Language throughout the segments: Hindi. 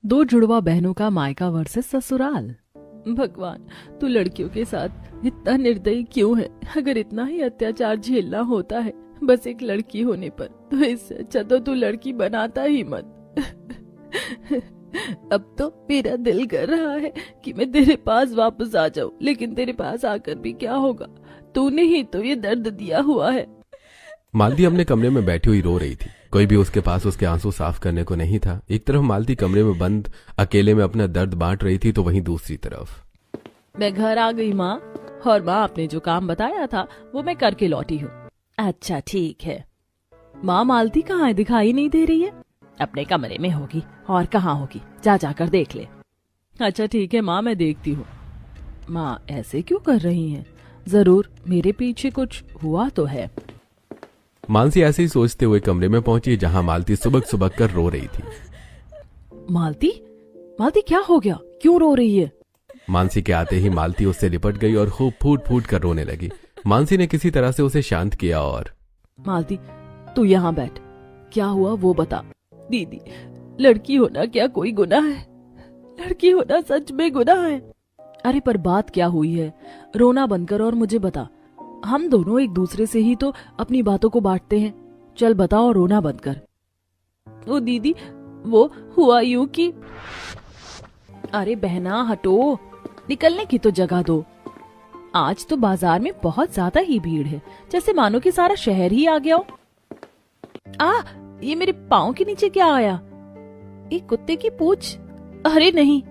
दो जुड़वा बहनों का मायका वर्सेस ससुराल। भगवान, तू लड़कियों के साथ इतना निर्दयी क्यों है? अगर इतना ही अत्याचार झेलना होता है बस एक लड़की होने पर, तो इससे अच्छा तो तू लड़की बनाता ही मत। अब तो मेरा दिल कर रहा है कि मैं तेरे पास वापस आ जाऊं, लेकिन तेरे पास आकर भी क्या होगा? तूने ही तो ये दर्द दिया हुआ है। मालती अपने कमरे में बैठी हुई रो रही थी। कोई भी उसके पास उसके आंसू साफ करने को नहीं था। एक तरफ मालती कमरे में बंद अकेले में अपना दर्द बांट रही थी, तो वहीं दूसरी तरफ मैं घर आ गई माँ, और माँ आपने जो काम बताया था वो मैं करके लौटी हूँ। अच्छा ठीक है। माँ मालती कहाँ है? दिखाई नहीं दे रही है। अपने कमरे में होगी, और कहाँ होगी? जा जाकर देख ले। अच्छा ठीक है माँ, मैं देखती हूँ। माँ ऐसे क्यों कर रही हैं? जरूर मेरे पीछे कुछ हुआ तो है। मानसी ऐसे ही सोचते हुए कमरे में पहुंची जहां मालती सुबक सुबक कर रो रही थी। मालती, मालती क्या हो गया? क्यों रो रही है? मानसी के आते ही मालती उससे लिपट गई और खूब फूट फूट कर रोने लगी। मानसी ने किसी तरह से उसे शांत किया और मालती तू यहाँ बैठ, क्या हुआ वो बता। दीदी, लड़की होना क्या कोई गुनाह है? लड़की होना सच में गुनाह है? अरे पर बात क्या हुई है? रोना बंद कर और मुझे बता। हम दोनों एक दूसरे से ही तो अपनी बातों को बांटते हैं। चल बताओ, रोना बंद कर। ओ दीदी, वो हुआ यूं कि... अरे बहना हटो, निकलने की तो जगह दो। आज तो बाजार में बहुत ज्यादा ही भीड़ है, जैसे मानो कि सारा शहर ही आ गया हो। ये मेरे पाँव के नीचे क्या आया? एक कुत्ते की पूंछ? अरे नहीं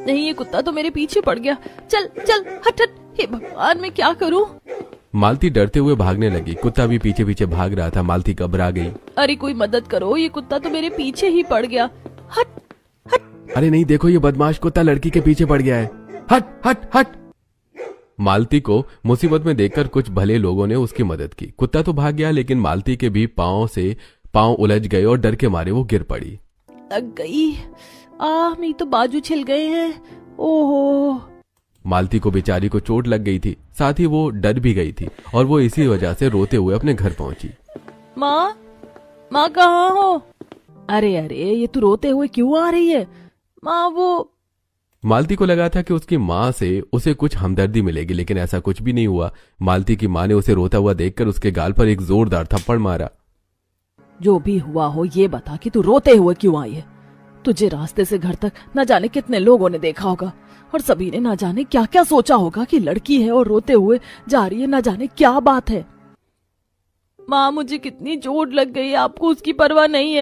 नहीं, ये कुत्ता तो मेरे पीछे पड़ गया। चल चल हट हट। हे भगवान, मैं क्या करूं? मालती डरते हुए भागने लगी। कुत्ता भी पीछे पीछे भाग रहा था। मालती घबरा गई। अरे कोई मदद करो, ये कुत्ता तो मेरे पीछे ही पड़ गया। हट हट। अरे नहीं, देखो ये बदमाश कुत्ता लड़की के पीछे पड़ गया है। हट हट हट। मालती को मुसीबत में देखकर कुछ भले लोगों ने उसकी मदद की। कुत्ता तो भाग गया, लेकिन मालती के भी पांव उलझ गए और डर के मारे वो गिर पड़ी। लग गई। मेरी तो बाजू छिल गए हैं। ओहो। मालती को बेचारी को चोट लग गई थी, साथ ही वो डर भी गई थी और वो इसी वजह से रोते हुए अपने घर पहुंची। माँ, माँ कहाँ हो? अरे अरे, ये तू रोते हुए क्यों आ रही है? माँ वो... मालती को लगा था कि उसकी माँ से उसे कुछ हमदर्दी मिलेगी, लेकिन ऐसा कुछ भी नहीं हुआ। मालती की माँ ने उसे रोता हुआ देखकर उसके गाल पर एक जोरदार थप्पड़ मारा। जो भी हुआ हो ये बता कि तू रोते हुए क्यों आई है? तुझे रास्ते से घर तक न जाने कितने लोगों ने देखा होगा, और सभी ने न जाने क्या क्या सोचा होगा कि लड़की है और रोते हुए जा रही है, न जाने क्या बात है। माँ मुझे कितनी चोट लग गई है, आपको उसकी परवाह नहीं है।